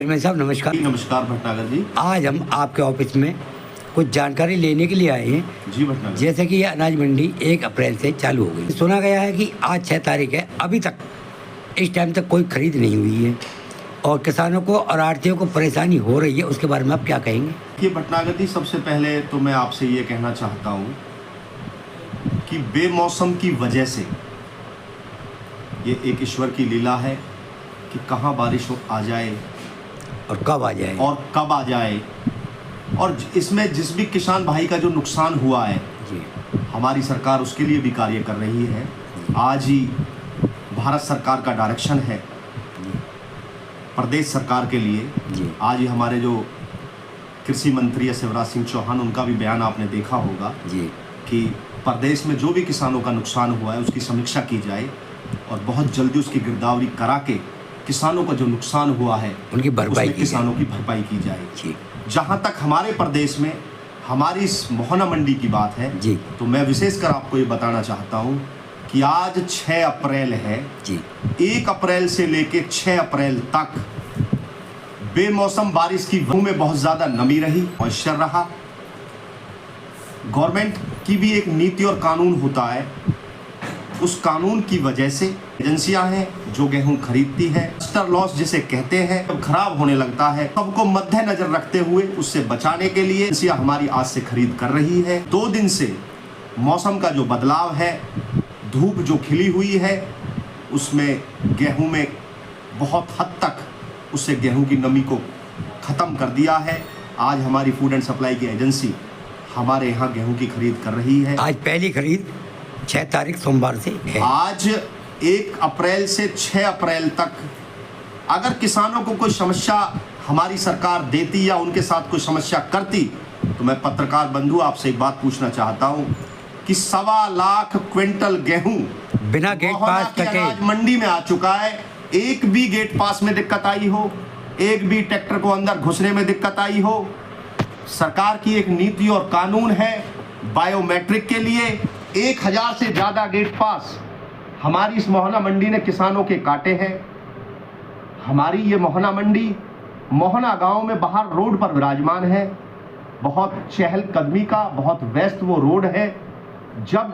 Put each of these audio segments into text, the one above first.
Chairman साहब नमस्कार। नमस्कार भटनागर जी। आज हम आपके ऑफिस में कुछ जानकारी लेने के लिए आए हैं। जी भटनागर। जैसे कि ये अनाज मंडी 1 अप्रैल से चालू हो गई। सुना गया है कि आज 6 तारीख है, अभी तक इस टाइम तक कोई खरीद नहीं हुई है और किसानों को और आढ़तियों को परेशानी हो रही है। उसके बारे में आप क्या कहेंगे? ये भटनागर जी, सबसे पहले तो मैं आपसे ये कहना चाहता हूँ कि बेमौसम की वजह से ये एक ईश्वर की लीला है कि कहाँ बारिश आ जाए और कब आ जाए और इसमें जिस भी किसान भाई का जो नुकसान हुआ है जी, हमारी सरकार उसके लिए भी कार्य कर रही है। आज ही भारत सरकार का डायरेक्शन है प्रदेश सरकार के लिए जी। आज ही हमारे जो कृषि मंत्री है शिवराज सिंह चौहान, उनका भी बयान आपने देखा होगा जी कि प्रदेश में जो भी किसानों का नुकसान हुआ है उसकी समीक्षा की जाए और बहुत जल्दी उसकी गिरदावरी करा के किसानों का जो नुकसान हुआ है उनकी भरपाई किसानों की भरपाई की जाए जी। जहाँ तक हमारे प्रदेश में हमारी इस मोहना मंडी की बात है जी, तो मैं विशेषकर आपको ये बताना चाहता हूँ कि आज 6 अप्रैल है जी। 1 अप्रैल से लेके 6 अप्रैल तक बेमौसम बारिश की वजह में बहुत ज़्यादा नमी रही, मॉइस्चर रहा। गवर्नमेंट की भी एक नीति और कानून होता है, उस कानून की वजह से एजेंसियां हैं जो गेहूं खरीदती हैं, मास्टर लॉस जिसे कहते हैं, जब खराब होने लगता है सबको मद्देनजर रखते हुए उससे बचाने के लिए एजेंसियां हमारी आज से खरीद कर रही है। 2 दिन से मौसम का जो बदलाव है, धूप जो खिली हुई है, उसमें गेहूं में बहुत हद तक उससे गेहूं की नमी को ख़त्म कर दिया है। आज हमारी फूड एंड सप्लाई की एजेंसी हमारे यहाँ गेहूं की खरीद कर रही है। आज पहली खरीद 6 तारीख सोमवार से है। आज 1 अप्रैल से 6 अप्रैल तक अगर किसानों को कोई समस्या हमारी सरकार देती या उनके साथ कोई समस्या करती तो मैं पत्रकार बंधु आपसे एक बात पूछना चाहता हूं कि 1.25 लाख क्विंटल गेहूं बिना गेट पास कटे अनाज मंडी में आ चुका है। एक भी गेट पास में दिक्कत आई हो, एक भी ट्रैक्टर को अंदर घुसने में दिक्कत आई हो, सरकार की एक नीति और कानून है बायोमेट्रिक के लिए 1000 से ज़्यादा गेट पास हमारी इस मोहना मंडी ने किसानों के काटे हैं। हमारी ये मोहना मंडी मोहना गांव में बाहर रोड पर विराजमान है। बहुत चहलकदमी का, बहुत व्यस्त वो रोड है। जब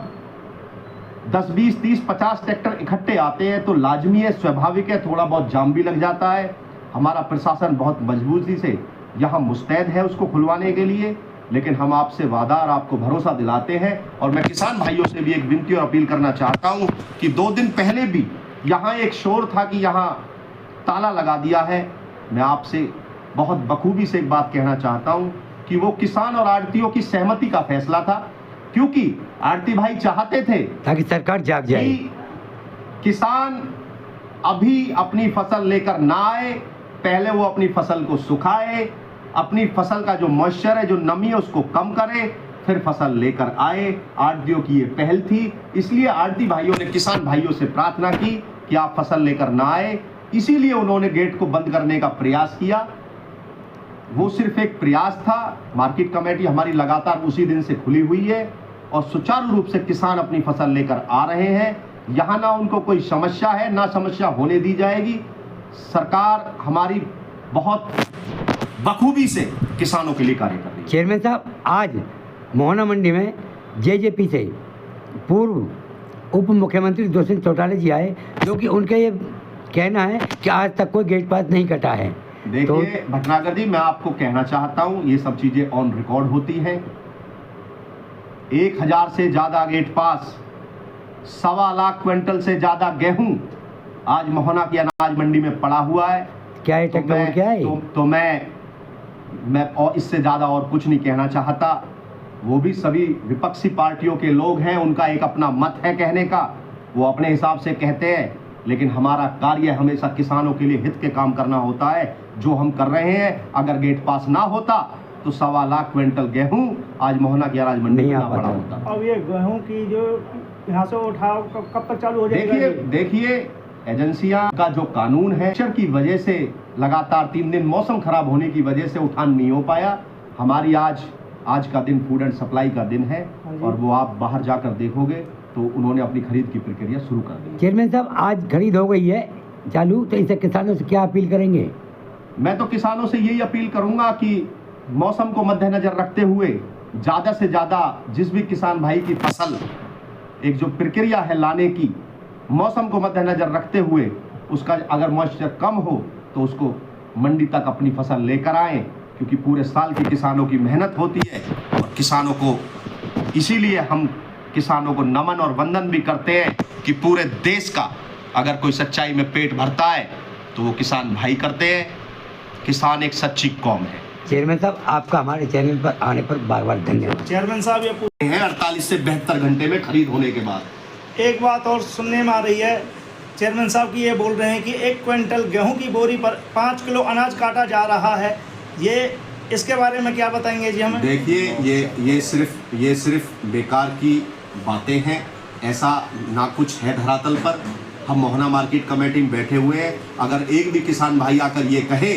10, 20, 30, 50 ट्रैक्टर इकट्ठे आते हैं तो लाजमी है, स्वाभाविक है, थोड़ा बहुत जाम भी लग जाता है। हमारा प्रशासन बहुत मजबूती से यहाँ मुस्तैद है उसको खुलवाने के लिए, लेकिन हम आपसे वादा और आपको भरोसा दिलाते हैं। और मैं किसान भाइयों से भी एक विनती और अपील करना चाहता हूं कि 2 दिन पहले भी यहां एक शोर था कि यहां ताला लगा दिया है। मैं आपसे बहुत बखूबी से एक बात कहना चाहता हूं कि वो किसान और आढ़तियों की सहमति का फैसला था, क्योंकि आढ़ती भाई चाहते थे ताकि सरकार जाग जाए कि किसान अभी अपनी फसल लेकर ना आए, पहले वो अपनी फसल को सुखाए, अपनी फसल का जो मॉइस्चर है, जो नमी है, उसको कम करे, फिर फसल लेकर आए। आढ़तियों की ये पहल थी, इसलिए आढ़ती भाइयों ने किसान भाइयों से प्रार्थना की कि आप फसल लेकर ना आए। इसीलिए उन्होंने गेट को बंद करने का प्रयास किया। वो सिर्फ एक प्रयास था। मार्केट कमेटी हमारी लगातार उसी दिन से खुली हुई है और सुचारू रूप से किसान अपनी फसल लेकर आ रहे हैं। यहाँ ना उनको कोई समस्या है, ना समस्या होने दी जाएगी। सरकार हमारी बहुत बखूबी से किसानों के लिए कार्य कर रही है। चेयरमैन साहब, आज मोहना मंडी में जेजेपी से पूर्व उप मुख्यमंत्री दुष्यंत चौटाला जी आए, जो कि उनका ये कहना है कि आज तक कोई गेट पास नहीं कटा है। देखिए भटनागर जी, मैं आपको कहना चाहता हूं, ये सब चीजें ऑन रिकॉर्ड होती हैं। 1000 से ज्यादा गेट पास, 1.25 लाख क्विंटल से ज्यादा गेहूं आज मोहना की अनाज मंडी में पड़ा हुआ है। क्या है ट्रैक्टर क्या है? तो मैं और इससे ज़्यादा और कुछ नहीं कहना चाहता। वो भी सभी विपक्षी पार्टियों के लोग हैं, उनका एक अपना मत है कहने का, वो अपने हिसाब से कहते हैं, लेकिन हमारा कार्य हमेशा किसानों के लिए हित के काम करना होता है, जो हम कर रहे हैं। अगर गेट पास ना होता तो 1.25 लाख क्विंटल गेहूं आज मोहना की अनाज मंडी में ना पड़ा होता। अब ये गेहूं की जो यहाँ से उठाव कब तक चालू हो जाएगा? देखिए एजेंसियां का जो कानून है, मॉइस्चर की वजह से लगातार 3 दिन मौसम खराब होने की वजह से उठान नहीं हो पाया। हमारी आज का दिन फूड एंड सप्लाई का दिन है और वो आप बाहर जाकर देखोगे तो उन्होंने अपनी खरीद की प्रक्रिया शुरू कर दी। चेयरमैन साहब, आज खरीद हो गई है चालू, तो इसे किसानों से क्या अपील करेंगे? मैं तो किसानों से यही अपील करूंगा कि मौसम को मद्देनजर रखते हुए ज़्यादा से ज़्यादा जिस भी किसान भाई की फसल, एक जो प्रक्रिया है लाने की, मौसम को मद्देनजर रखते हुए उसका अगर मॉइस्चर कम हो तो उसको मंडी तक अपनी फसल लेकर आएँ, क्योंकि पूरे साल की किसानों की मेहनत होती है। और किसानों को इसीलिए हम किसानों को नमन और वंदन भी करते हैं कि पूरे देश का अगर कोई सच्चाई में पेट भरता है तो वो किसान भाई करते हैं। किसान एक सच्ची कौम है। चेयरमैन साहब, आपका हमारे चैनल पर आने पर बार बार धन्यवाद। चेयरमैन साहब ये हैं 48 से 72 घंटे में खरीद होने के बाद। एक बात और सुनने में आ रही है, चेयरमैन साहब की ये बोल रहे हैं कि 1 क्विंटल गेहूं की बोरी पर 5 किलो अनाज काटा जा रहा है। ये इसके बारे में क्या बताएंगे जी हमें? देखिए, ये सिर्फ बेकार की बातें हैं, ऐसा ना कुछ है धरातल पर। हम मोहना मार्केट कमेटी में बैठे हुए हैं। अगर एक भी किसान भाई आकर ये कहे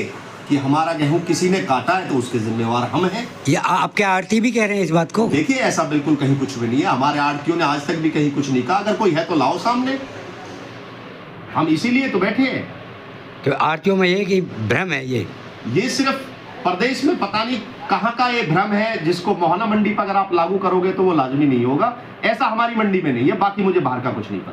कि हमारा गेहूं किसी ने काटा है तो उसके जिम्मेवार हम हैं। ये आपके आड़ती भी कह रहे हैं इस बात को? देखिए, ऐसा बिल्कुल कहीं कुछ भी नहीं है। हमारे आड़तियों ने आज तक भी कहीं कुछ नहीं कहा। अगर कोई है तो लाओ सामने, हम इसीलिए तो बैठे हैं। तो आड़तियों में ये कि भ्रम है, ये सिर्फ प्रदेश में पता नहीं कहाँ का ये भ्रम है, जिसको मोहना मंडी पर अगर आप लागू करोगे तो वो लाजमी नहीं होगा। ऐसा हमारी मंडी में नहीं है, बाकी मुझे बाहर का कुछ नहीं पता।